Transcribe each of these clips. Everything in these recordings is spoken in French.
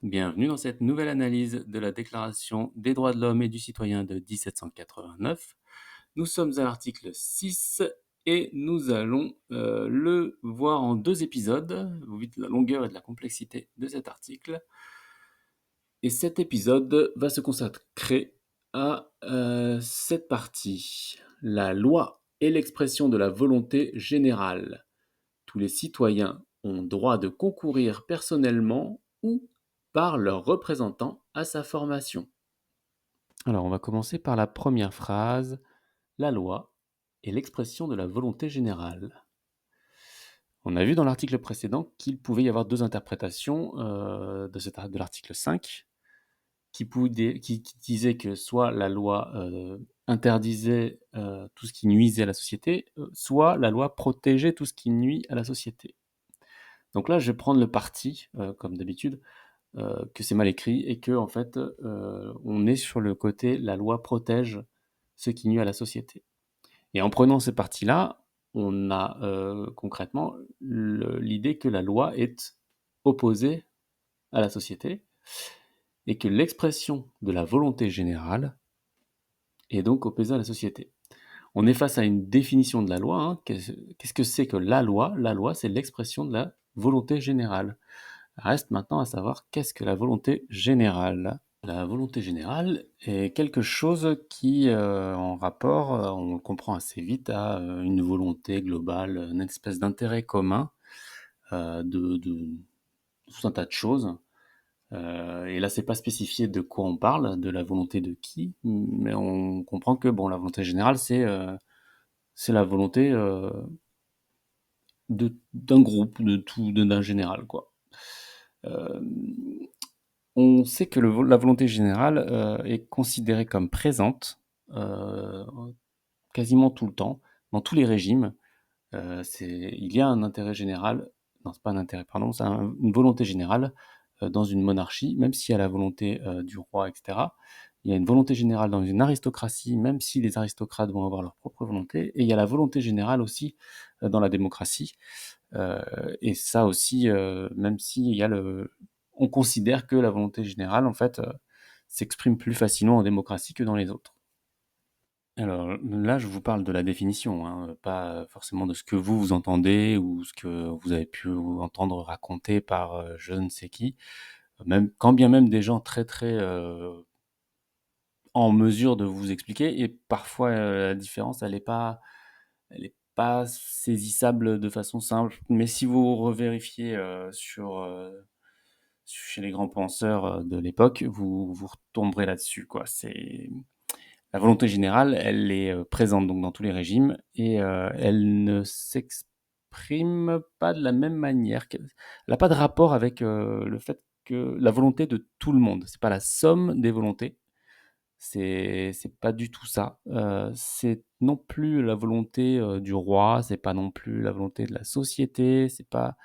Bienvenue dans cette nouvelle analyse de la Déclaration des droits de l'homme et du citoyen de 1789. Nous sommes à l'article 6 et nous allons le voir en 2 épisodes, vu de la longueur et de la complexité de cet article. Et cet épisode va se consacrer à cette partie. La loi est l'expression de la volonté générale. Tous les citoyens ont droit de concourir personnellement ou par leurs représentants à sa formation. Alors, on va commencer par la première phrase. La loi est l'expression de la volonté générale. On a vu dans l'article précédent qu'il pouvait y avoir 2 interprétations de l'article 5 qui disaient que soit la loi interdisait tout ce qui nuisait à la société, soit la loi protégeait tout ce qui nuit à la société. Donc là, je vais prendre le parti, comme d'habitude, que c'est mal écrit et que en fait, on est sur le côté la loi protège ce qui nuit à la société. Et en prenant ce parti-là, on a concrètement l'idée que la loi est opposée à la société et que l'expression de la volonté générale est donc opposée à la société. On est face à une définition de la loi. Hein. Qu'est-ce que c'est que la loi? La loi, c'est l'expression de la volonté générale. Reste maintenant à savoir qu'est-ce que la volonté générale. La volonté générale est quelque chose qui, en rapport, on le comprend assez vite, à une volonté globale, une espèce d'intérêt commun de tout un tas de choses. Et là, c'est pas spécifié de quoi on parle, de la volonté de qui, mais on comprend que bon, la volonté générale, c'est la volonté d'un groupe, d'un général, quoi. Euh, On sait que la volonté générale est considérée comme présente euh, quasiment tout le temps, dans tous les régimes. Il y a un intérêt général, non, c'est pas un intérêt, pardon, c'est une volonté générale dans une monarchie, même s'il y a la volonté du roi, etc. Il y a une volonté générale dans une aristocratie, même si les aristocrates vont avoir leur propre volonté. Et il y a la volonté générale aussi dans la démocratie. Et ça aussi, même s'il y a on considère que la volonté générale, en fait, s'exprime plus facilement en démocratie que dans les autres. Alors là, je vous parle de la définition, hein, pas forcément de ce que vous entendez ou ce que vous avez pu entendre raconter par je ne sais qui. Même, quand bien même des gens très très en mesure de vous expliquer, et parfois la différence, elle est pas saisissable de façon simple. Mais si vous revérifiez chez les grands penseurs de l'époque, vous retomberez là-dessus, quoi. C'est la volonté générale, elle est présente donc dans tous les régimes et elle ne s'exprime pas de la même manière. Elle n'a pas de rapport avec le fait que la volonté de tout le monde. C'est pas la somme des volontés. C'est pas du tout ça. C'est non plus la volonté du roi. C'est pas non plus la volonté de la société. C'est pas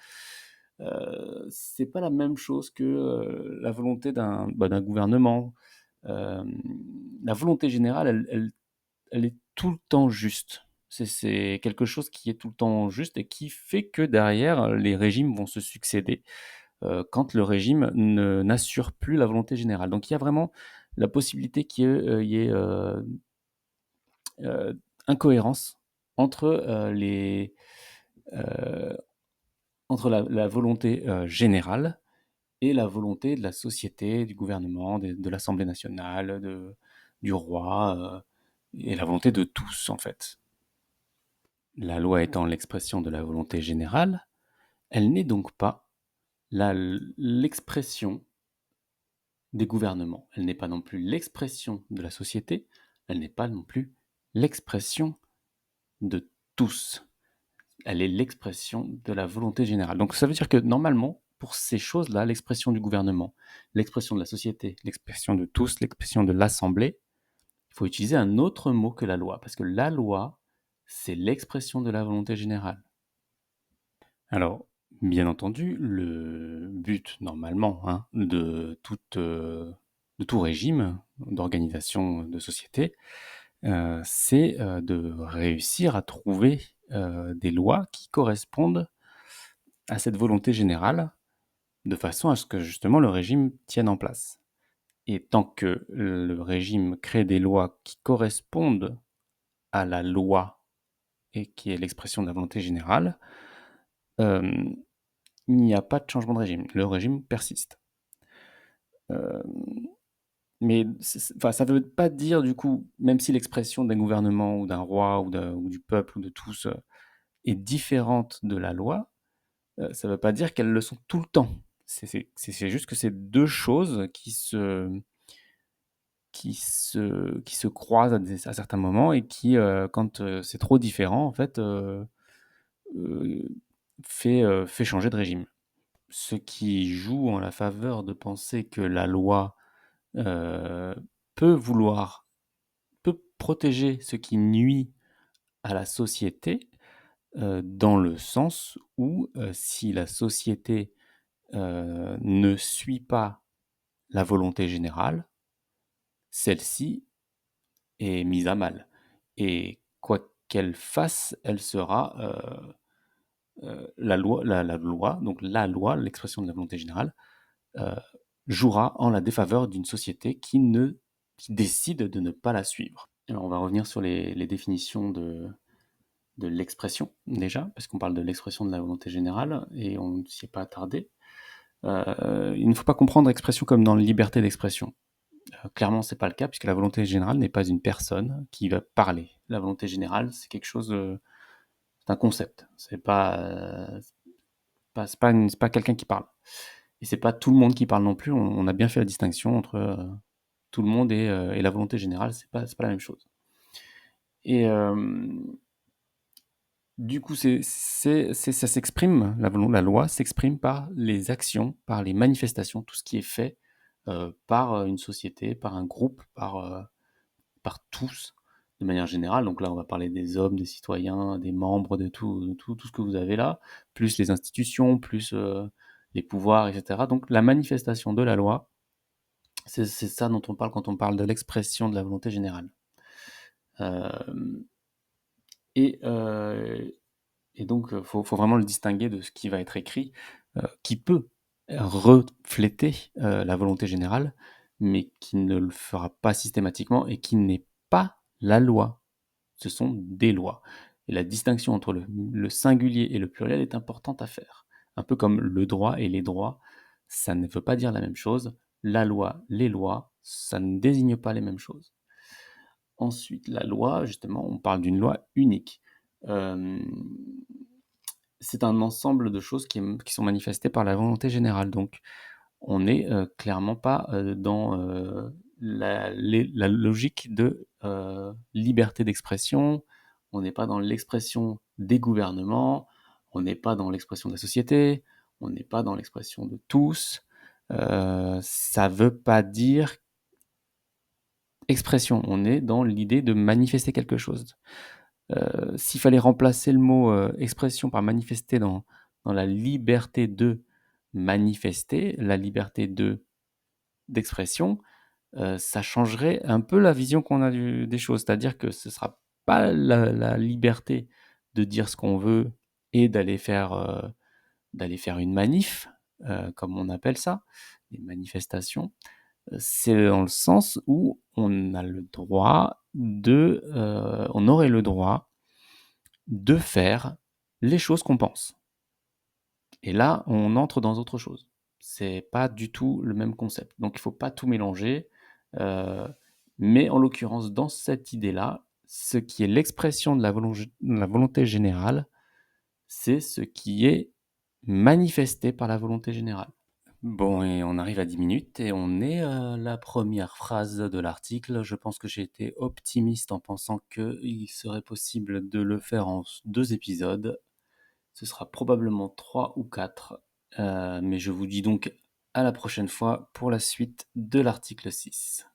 la même chose que la volonté d'un gouvernement. Euh, la volonté générale, elle est tout le temps juste. C'est quelque chose qui est tout le temps juste et qui fait que derrière, les régimes vont se succéder quand le régime n'assure plus la volonté générale. Donc il y a vraiment la possibilité qu'il y ait euh, incohérence entre, euh, entre la volonté générale et la volonté de la société, du gouvernement, de l'Assemblée nationale, du roi, et la volonté de tous en fait. La loi étant l'expression de la volonté générale, elle n'est donc pas l'expression des gouvernements. Elle n'est pas non plus l'expression de la société, elle n'est pas non plus l'expression de tous. Elle est l'expression de la volonté générale. Donc ça veut dire que normalement, pour ces choses-là, l'expression du gouvernement, l'expression de la société, l'expression de tous, l'expression de l'Assemblée, il faut utiliser un autre mot que la loi, parce que la loi, c'est l'expression de la volonté générale. Alors, bien entendu, le but normalement hein, de tout régime d'organisation de société, c'est de réussir à trouver des lois qui correspondent à cette volonté générale, de façon à ce que justement le régime tienne en place. Et tant que le régime crée des lois qui correspondent à la loi et qui est l'expression de la volonté générale, il n'y a pas de changement de régime. Le régime persiste. Euh, mais enfin, ça ne veut pas dire, du coup, même si l'expression d'un gouvernement ou d'un roi ou du peuple ou de tous est différente de la loi, ça ne veut pas dire qu'elles le sont tout le temps. C'est juste que c'est deux choses qui se croisent à certains moments et qui, quand c'est trop différent, en fait, euh, fait changer de régime. Ce qui joue en la faveur de penser que la loi euh, peut vouloir, peut protéger ce qui nuit à la société, dans le sens où si la société ne suit pas la volonté générale, celle-ci est mise à mal. Et quoi qu'elle fasse, elle sera la loi, donc la loi, l'expression de la volonté générale, euh, jouera en la défaveur d'une société qui décide de ne pas la suivre. Alors on va revenir sur les définitions de l'expression déjà, parce qu'on parle de l'expression de la volonté générale et on ne s'y est pas attardé. Il ne faut pas comprendre expression comme dans liberté d'expression. Clairement, c'est pas le cas, puisque la volonté générale n'est pas une personne qui va parler. La volonté générale, c'est quelque chose, c'est un concept. C'est pas quelqu'un qui parle. Et c'est pas tout le monde qui parle non plus. On a bien fait la distinction entre tout le monde et la volonté générale. C'est pas la même chose. Et du coup, ça s'exprime, la loi s'exprime par les actions, par les manifestations, tout ce qui est fait par une société, par un groupe, par tous, de manière générale. Donc là, on va parler des hommes, des citoyens, des membres, tout ce que vous avez là, plus les institutions, plus les pouvoirs, etc. Donc la manifestation de la loi, c'est ça dont on parle quand on parle de l'expression de la volonté générale. Euh, et, euh, et donc, faut vraiment le distinguer de ce qui va être écrit, qui peut refléter la volonté générale, mais qui ne le fera pas systématiquement et qui n'est pas la loi. Ce sont des lois. Et la distinction entre le singulier et le pluriel est importante à faire. Un peu comme le droit et les droits, ça ne veut pas dire la même chose. La loi, les lois, ça ne désigne pas les mêmes choses. Ensuite, la loi, justement, on parle d'une loi unique. Euh, c'est un ensemble de choses qui sont manifestées par la volonté générale. Donc, on n'est clairement pas dans la logique de liberté d'expression, on n'est pas dans l'expression des gouvernements, on n'est pas dans l'expression de la société, on n'est pas dans l'expression de tous. Ça ne veut pas dire expression, on est dans l'idée de manifester quelque chose. S'il fallait remplacer le mot expression par manifester dans la liberté de manifester, la liberté d'expression, ça changerait un peu la vision qu'on a des choses. C'est-à-dire que ce ne sera pas la liberté de dire ce qu'on veut et d'aller faire une manif, comme on appelle ça, des manifestations. C'est dans le sens où on a le droit on aurait le droit de faire les choses qu'on pense. Et là, on entre dans autre chose. C'est pas du tout le même concept. Donc il ne faut pas tout mélanger. Euh, mais en l'occurrence, dans cette idée-là, ce qui est l'expression de la volonté générale, c'est ce qui est manifesté par la volonté générale. Bon, et on arrive à 10 minutes et on est à la première phrase de l'article. Je pense que j'ai été optimiste en pensant qu'il serait possible de le faire en 2 épisodes. Ce sera probablement 3 ou 4. Mais je vous dis donc à la prochaine fois pour la suite de l'article 6.